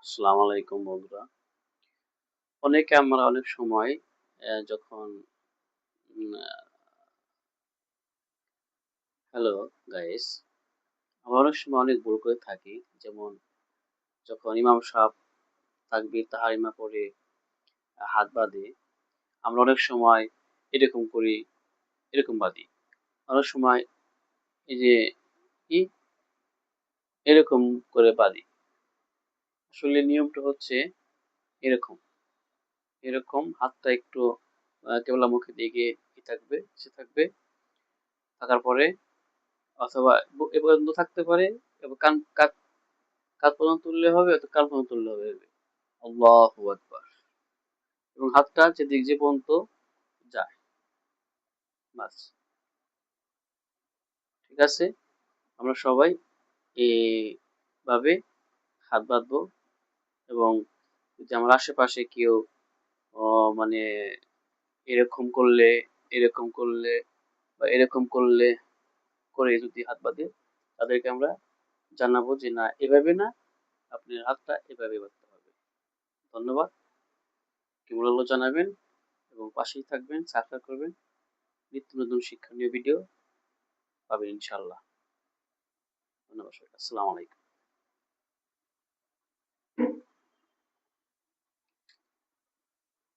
আসসালামু আলাইকুম বন্ধুরা। আমরা অনেক সময় যখন উম আ হ্যালো গাইস। আমরা অনেক সময় অনেক ভুল করে থাকি। যেমন যখন ইমাম সাহেব তাকবীর তাহারিমা পড়ে হাত বাঁধে, আমরা অনেক সময় এরকম করি, এরকম বাঁধি। অনেক সময় এই যে কি এরকম করে বাঁধি। আসলে নিয়মটা হচ্ছে এরকম। এরকম হাতটা একটু কেবলা মুখের দিকে থাকবে, থাকবে। থাকার পরে অথবা এ পর্যন্ত থাকতে পারে এবং কাঁধ পর্যন্ত তুললে হবে অথবা কান পর্যন্ত তুললে হবে। আল্লাহু আকবার। এবং হাতটা যেদিক যে পর্যন্ত যায়, বাস। ঠিক আছে? আমরা সবাই এভাবে হাত বাঁধবো এবং যদি আমার আশেপাশে কেউ অ মানে এরকম করলে, এরকম করলে বা এরকম করলে করে যদি হাত বাঁধে, তাদেরকে আমরা জানাবো যে না এভাবে না, আপনার হাতটা এভাবে বাঁধতে হবে। ধন্যবাদ। কেমন লাগলো জানাবেন এবং পাশেই থাকবেন, সাবস্ক্রাইব করবেন। নিত্য নতুন শিক্ষণীয় ভিডিও পাবেন ইনশাআল্লাহ। ধন্যবাদ সবাইকে। আসসালামু আলাইকুম।